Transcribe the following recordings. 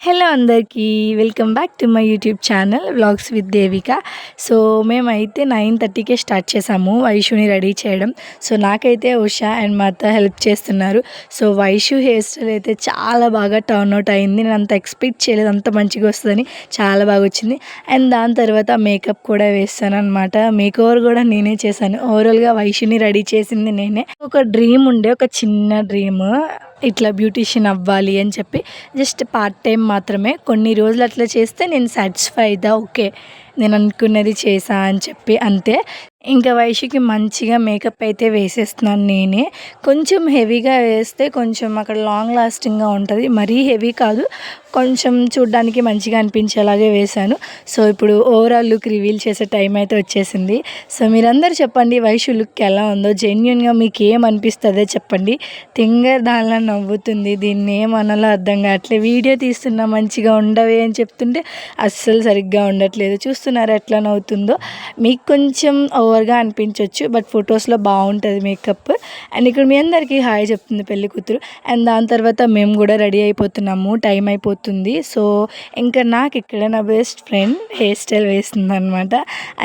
Hello అందరికీ welcome back to my YouTube channel vlogs with Devika. So మేమైతే 9:30కే start చేసాము వైషుని ready చేయడం. సో నాకైతే ఉషా అండ్ మా అత్త హెల్ప్ చేస్తున్నారు. సో వైషు హెయిర్ స్టైల్ అయితే చాలా బాగా టర్న్ అవుట్ అయింది. నేను అంత ఎక్స్పెక్ట్ చేయలేదు అంత మంచిగా వస్తుందని. చాలా బాగా వచ్చింది. అండ్ దాని తర్వాత మేకప్ కూడా వేస్తాను అనమాట. మేక్ ఓవర్ కూడా నేనే చేశాను. ఓవరాల్గా వైషుని రెడీ చేసింది నేనే. ఒక డ్రీమ్ ఉండే, ఒక చిన్న డ్రీమ్, ఇట్లా బ్యూటీషియన్ అవ్వాలి అని చెప్పి జస్ట్ పార్ట్ టైం మాత్రమే. కొన్ని రోజులు అట్లా చేస్తే నేను సాటిస్ఫై అవుతా, ఓకే నేను అనుకున్నది చేసా అని చెప్పి అంతే. ఇంకా వైషుకి మంచిగా మేకప్ అయితే వేసేస్తున్నాను నేనే. కొంచెం హెవీగా వేస్తే కొంచెం అక్కడ లాంగ్ లాస్టింగ్గా ఉంటుంది, మరీ హెవీ కాదు, కొంచెం చూడ్డానికి మంచిగా అనిపించేలాగే వేశాను. సో ఇప్పుడు ఓవరాల్ లుక్ రివీల్ చేసే టైం అయితే వచ్చేసింది. సో మీరందరూ చెప్పండి వైషు లుక్ ఎలా ఉందో, జెన్యున్గా మీకు ఏమనిపిస్తుందో చెప్పండి. తింగర్ దానిలా నవ్వుతుంది, దీన్ని ఏమనాలో అర్థం కావట్లేదు. వీడియో తీస్తున్నా మంచిగా ఉండవే అని చెప్తుంటే అస్సలు సరిగ్గా ఉండట్లేదు. చూస్తున్నారు ఎట్లా నవ్వుతుందో. మీకు కొంచెం ఓవర్గా అనిపించవచ్చు, బట్ ఫొటోస్లో బాగుంటుంది మేకప్. అండ్ ఇక్కడ మీ అందరికీ హాయ్ చెప్తుంది పెళ్లి కూతురు. అండ్ దాని తర్వాత మేము కూడా రెడీ అయిపోతున్నాము, టైం అయిపోతుంది. సో ఇంకా నాకు ఇక్కడ నా బెస్ట్ ఫ్రెండ్ హెయిర్ స్టైల్ వేస్తుంది అనమాట.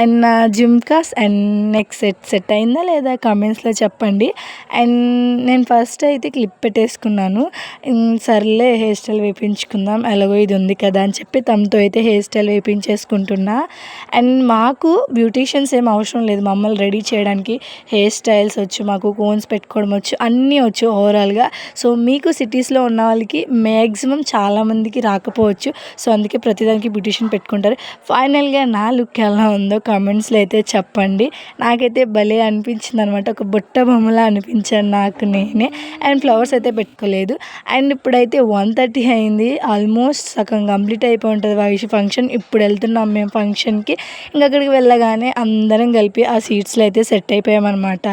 అండ్ నా జిమ్కాస్ అండ్ నెక్ సెట్ అయిందా లేదా కామెంట్స్లో చెప్పండి. అండ్ నేను ఫస్ట్ అయితే క్లిప్ పెట్టేసుకున్నాను. సర్లే హెయిర్ స్టైల్ వేయించుకుందాం, ఎలాగో ఇది ఉంది కదా అని చెప్పి తమతో అయితే హెయిర్ స్టైల్ వేయించేసుకుంటున్నా. అండ్ మాకు బ్యూటీషియన్స్ ఏం అవసరం లేదు మమ్మల్ని రెడీ చేయడానికి. హెయిర్ స్టైల్స్ వచ్చు మాకు, కోన్స్ పెట్టుకోవడం వచ్చు, అన్నీ వచ్చు ఓవరాల్గా. సో మీకు సిటీస్లో ఉన్న వాళ్ళకి మ్యాక్సిమం చాలామందికి రాకపోవచ్చు. సో అందుకే ప్రతిదానికి బ్యూటీషియన్ పెట్టుకుంటారు. ఫైనల్గా నా లుక్ ఎలా ఉందో కామెంట్స్లో అయితే చెప్పండి. నాకైతే భలే అనిపించింది అనమాట, ఒక బుట్ట బొమ్మలా అనిపించాను నాకు నేనే. అండ్ ఫ్లవర్స్ అయితే పెట్టుకోలేదు. అండ్ ఇప్పుడైతే 1:30 అయింది, ఆల్మోస్ట్ సగం కంప్లీట్ అయిపోయి ఉంటుంది వైషు ఫంక్షన్. ఇప్పుడు వెళ్తున్నాం మేము ఫంక్షన్కి. ఇంకా అక్కడికి వెళ్ళగానే అందరం కలిపి ఆ సీట్స్లో అయితే సెట్ అయిపోయామన్నమాట.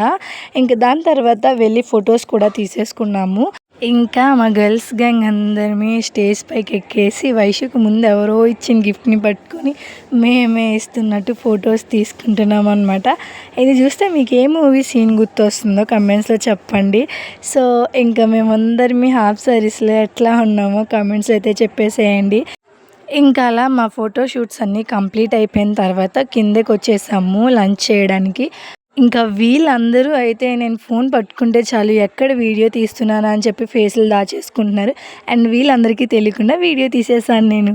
ఇంకా దాని తర్వాత వెళ్ళి ఫొటోస్ కూడా తీసేసుకున్నాము. ఇంకా మా గర్ల్స్ గ్యాంగ్ అందరమే స్టేజ్ పైకి ఎక్కేసి వైషుకు ముందు ఎవరో ఇచ్చిన గిఫ్ట్ని పట్టుకొని మేమే ఇస్తున్నట్టు ఫొటోస్ తీసుకుంటున్నాం అనమాట. ఇది చూస్తే మీకు ఏ మూవీ సీన్ గుర్తొస్తుందో కమెంట్స్లో చెప్పండి. సో ఇంకా మేమందరమే హాఫ్ సారీస్లో ఎట్లా ఉన్నామో కమెంట్స్ అయితే చెప్పేసేయండి. ఇంకా అలా మా ఫోటో షూట్స్ అన్నీ కంప్లీట్ అయిపోయిన తర్వాత కిందకి వచ్చేసాము లంచ్ చేయడానికి. ఇంకా వీళ్ళందరూ అయితే నేను ఫోన్ పట్టుకుంటే చాలు ఎక్కడ వీడియో తీస్తున్నానా అని చెప్పి ఫేసులు దాచేసుకుంటున్నారు. అండ్ వీళ్ళందరికీ తెలియకుండా వీడియో తీసేసాను నేను.